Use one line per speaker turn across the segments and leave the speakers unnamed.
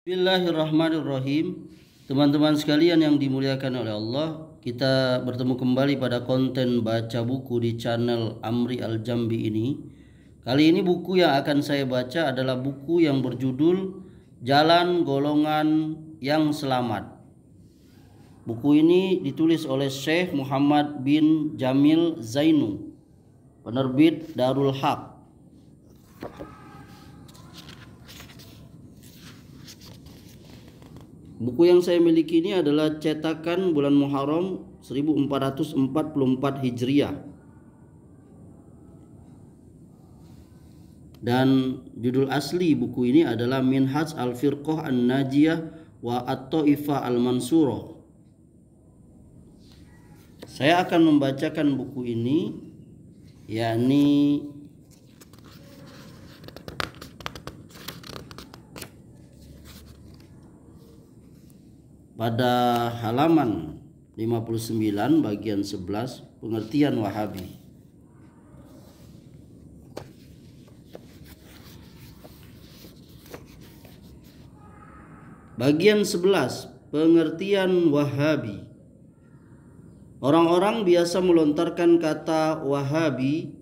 Bismillahirrahmanirrahim. Teman-teman sekalian yang dimuliakan oleh Allah, kita bertemu kembali pada konten baca buku di channel Amri Al-Jambi ini. Kali ini buku yang akan saya baca adalah buku yang berjudul Jalan Golongan yang Selamat. Buku ini ditulis oleh Syekh Muhammad bin Jamil Zainu, penerbit Darul Haq. Buku yang saya miliki ini adalah cetakan bulan Muharram 1444 Hijriah. Dan judul asli buku ini adalah Minhaj Al-Firqah An-Najiyah wa At-Taifah Al-Mansurah. Saya akan membacakan buku ini, yakni pada halaman 59 bagian 11 pengertian Wahabi. Bagian 11 pengertian Wahabi. Orang-orang biasa melontarkan kata Wahabi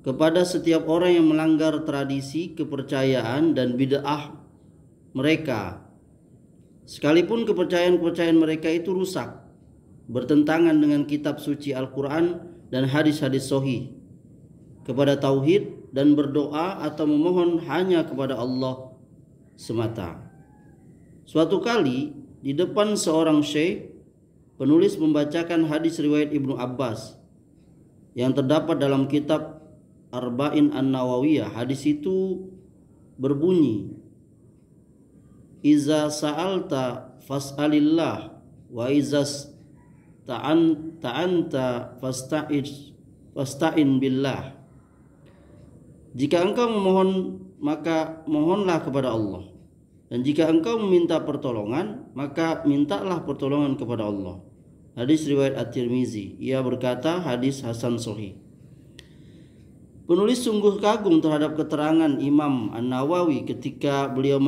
kepada setiap orang yang melanggar tradisi, kepercayaan dan bid'ah mereka. Sekalipun kepercayaan-kepercayaan mereka itu rusak, bertentangan dengan kitab suci Al-Quran dan hadis-hadis sahih, kepada tauhid dan berdoa atau memohon hanya kepada Allah semata. Suatu kali di depan seorang syekh, penulis membacakan hadis riwayat Ibnu Abbas yang terdapat dalam kitab Arba'in An-Nawawiyah. Hadis itu berbunyi, Iza sa'alta fas'alillah wa iza ta'anta fasta'in billah. Jika engkau memohon, maka mohonlah kepada Allah. Dan jika engkau meminta pertolongan, maka mintalah pertolongan kepada Allah. Hadis riwayat At-Tirmizi. Ia berkata hadis hasan sahih. Penulis sungguh kagum terhadap keterangan Imam An-Nawawi ketika beliau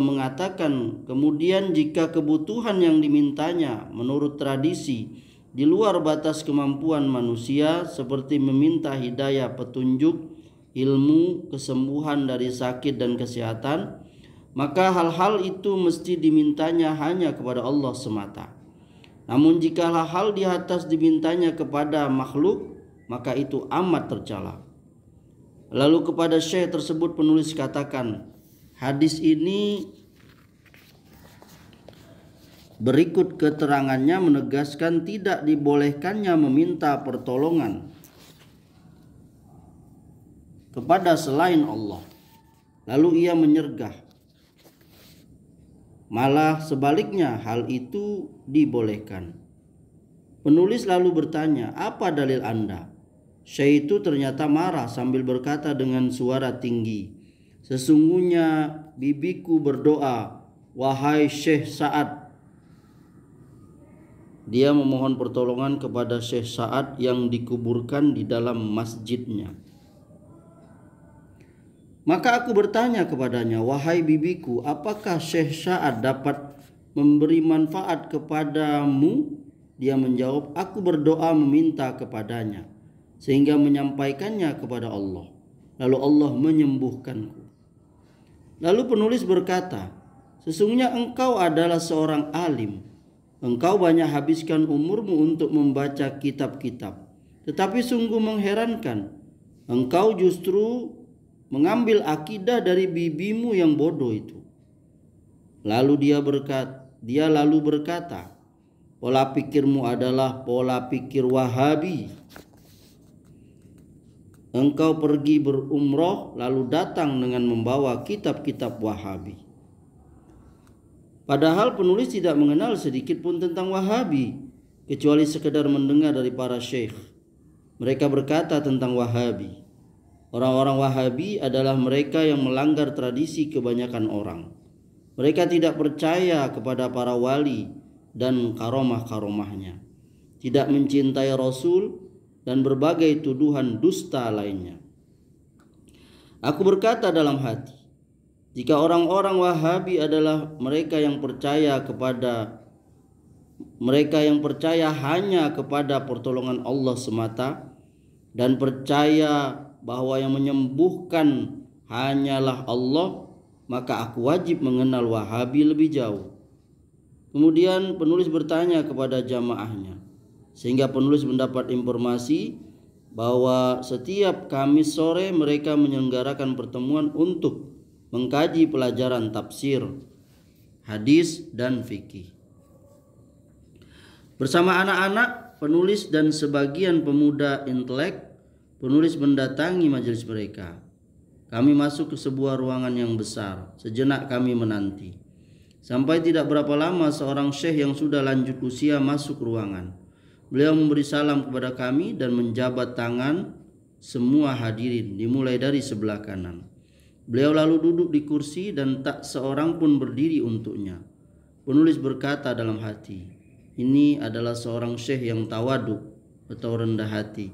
mengatakan, kemudian jika kebutuhan yang dimintanya menurut tradisi di luar batas kemampuan manusia, seperti meminta hidayah petunjuk, ilmu, kesembuhan dari sakit dan kesehatan, maka hal-hal itu mesti dimintanya hanya kepada Allah semata. Namun jika hal di atas dimintanya kepada makhluk, maka itu amat tercela. Lalu kepada syekh tersebut penulis katakan, hadis ini berikut keterangannya menegaskan tidak dibolehkannya meminta pertolongan kepada selain Allah. Lalu ia menyergah, malah sebaliknya hal itu dibolehkan. Penulis lalu bertanya, apa dalil Anda? Syekh itu ternyata marah sambil berkata dengan suara tinggi, sesungguhnya bibiku berdoa, wahai Syekh Sa'ad. Dia memohon pertolongan kepada Syekh Sa'ad yang dikuburkan di dalam masjidnya. Maka aku bertanya kepadanya, wahai bibiku, apakah Syekh Sa'ad dapat memberi manfaat kepadamu? Dia menjawab, aku berdoa meminta kepadanya, sehingga menyampaikannya kepada Allah. Lalu Allah menyembuhkanku. Lalu penulis berkata, sesungguhnya engkau adalah seorang alim. Engkau banyak habiskan umurmu untuk membaca kitab-kitab. Tetapi sungguh mengherankan, engkau justru mengambil akidah dari bibimu yang bodoh itu. Lalu dia lalu berkata, pola pikirmu adalah pola pikir Wahabi. Engkau pergi berumroh lalu datang dengan membawa kitab-kitab Wahabi. Padahal penulis tidak mengenal sedikit pun tentang Wahabi, kecuali sekedar mendengar dari para syekh. Mereka berkata tentang Wahabi, orang-orang Wahabi adalah mereka yang melanggar tradisi kebanyakan orang. Mereka tidak percaya kepada para wali dan karomah-karomahnya, tidak mencintai Rasul, dan berbagai tuduhan dusta lainnya. Aku berkata dalam hati, jika orang-orang Wahabi adalah mereka yang percaya hanya kepada pertolongan Allah semata dan percaya bahwa yang menyembuhkan hanyalah Allah, maka aku wajib mengenal Wahabi lebih jauh. Kemudian penulis bertanya kepada jamaahnya, sehingga penulis mendapat informasi bahwa setiap Kamis sore mereka menyelenggarakan pertemuan untuk mengkaji pelajaran tafsir, hadis, dan fikih. Bersama anak-anak, penulis dan sebagian pemuda intelek, penulis mendatangi majelis mereka. Kami masuk ke sebuah ruangan yang besar. Sejenak kami menanti. Sampai tidak berapa lama seorang syekh yang sudah lanjut usia masuk ruangan. Beliau memberi salam kepada kami dan menjabat tangan semua hadirin dimulai dari sebelah kanan. Beliau lalu duduk di kursi dan tak seorang pun berdiri untuknya. Penulis berkata dalam hati, ini adalah seorang syekh yang tawadu atau rendah hati.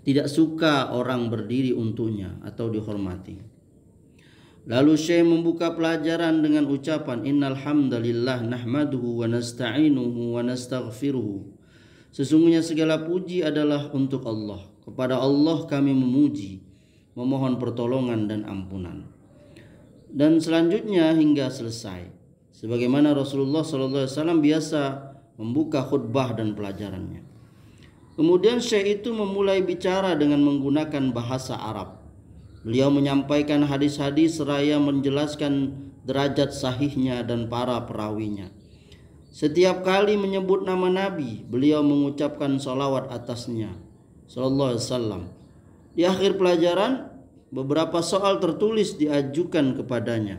Tidak suka orang berdiri untuknya atau dihormati. Lalu syekh membuka pelajaran dengan ucapan, innal hamdalillah nahmaduhu wa nasta'inuhu wa nastaghfiruhu. Sesungguhnya segala puji adalah untuk Allah. Kepada Allah kami memuji, memohon pertolongan dan ampunan. Dan selanjutnya hingga selesai, sebagaimana Rasulullah SAW biasa membuka khutbah dan pelajarannya. Kemudian syekh itu memulai bicara dengan menggunakan bahasa Arab. Beliau menyampaikan hadis-hadis seraya menjelaskan derajat sahihnya dan para perawinya. Setiap kali menyebut nama Nabi, beliau mengucapkan salawat atasnya, sallallahu alaihi wasallam. Di akhir pelajaran, beberapa soal tertulis diajukan kepadanya.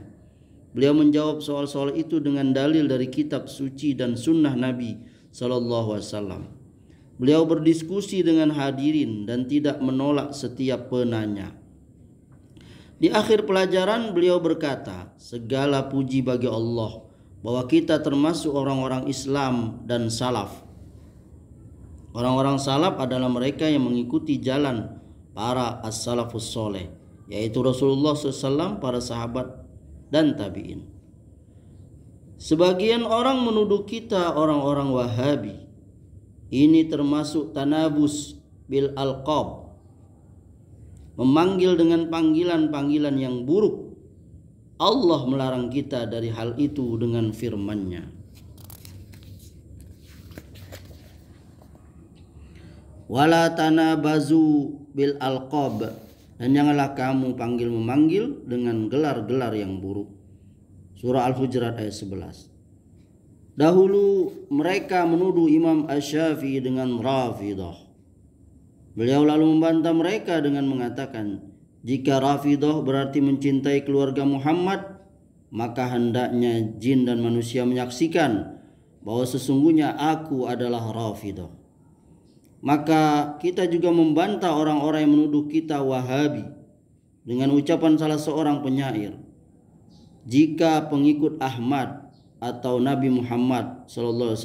Beliau menjawab soal-soal itu dengan dalil dari kitab suci dan sunnah Nabi sallallahu alaihi wasallam. Beliau berdiskusi dengan hadirin dan tidak menolak setiap penanya. Di akhir pelajaran beliau berkata, segala puji bagi Allah bahwa kita termasuk orang-orang Islam dan salaf. Orang-orang salaf adalah mereka yang mengikuti jalan para as-salafus soleh, yaitu Rasulullah SAW, para sahabat, dan tabi'in. Sebagian orang menuduh kita orang-orang Wahabi. Ini termasuk tanabus bil alqab, memanggil dengan panggilan-panggilan yang buruk. Allah melarang kita dari hal itu dengan firman-Nya. Wala tanabazu bil alqab, dan janganlah kamu memanggil dengan gelar-gelar yang buruk. Surah Al-Hujurat ayat 11. Dahulu mereka menuduh Imam Asy-Syafi'i dengan Rafidah. Beliau lalu membantah mereka dengan mengatakan, jika Rafidah berarti mencintai keluarga Muhammad, maka hendaknya jin dan manusia menyaksikan bahwa sesungguhnya aku adalah Rafidah. Maka kita juga membantah orang-orang yang menuduh kita Wahabi dengan ucapan salah seorang penyair, jika pengikut Ahmad atau Nabi Muhammad SAW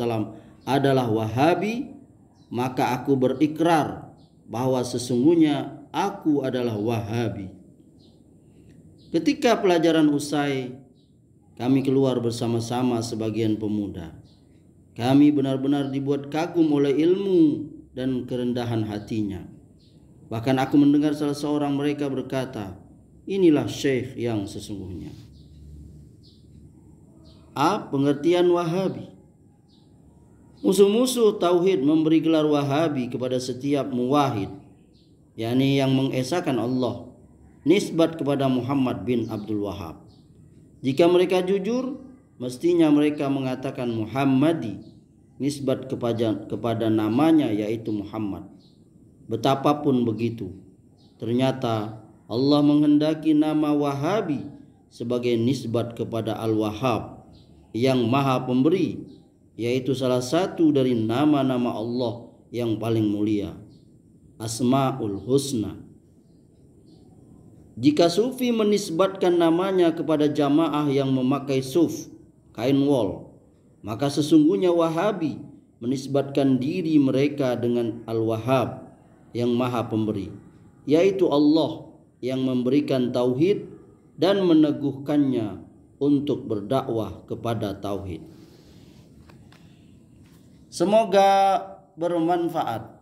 adalah Wahabi, maka aku berikrar bahwa sesungguhnya aku adalah Wahabi. Ketika pelajaran usai, kami keluar bersama-sama sebagian pemuda. Kami benar-benar dibuat kagum oleh ilmu dan kerendahan hatinya. Bahkan aku mendengar salah seorang mereka berkata, inilah syekh yang sesungguhnya. Pengertian Wahabi. Musuh-musuh tauhid memberi gelar Wahabi kepada setiap muwahhid, yakni yang mengesahkan Allah, nisbat kepada Muhammad bin Abdul Wahhab. Jika mereka jujur, mestinya mereka mengatakan Muhammadi, nisbat kepada namanya yaitu Muhammad. Betapapun begitu, ternyata Allah menghendaki nama Wahabi sebagai nisbat kepada Al-Wahhab yang Maha Pemberi, yaitu salah satu dari nama-nama Allah yang paling mulia, Asmaul Husna. Jika sufi menisbatkan namanya kepada jamaah yang memakai suf, kain wol, maka sesungguhnya Wahabi menisbatkan diri mereka dengan Al-Wahhab yang Maha Pemberi, yaitu Allah yang memberikan tauhid dan meneguhkannya untuk berdakwah kepada tauhid. Semoga bermanfaat.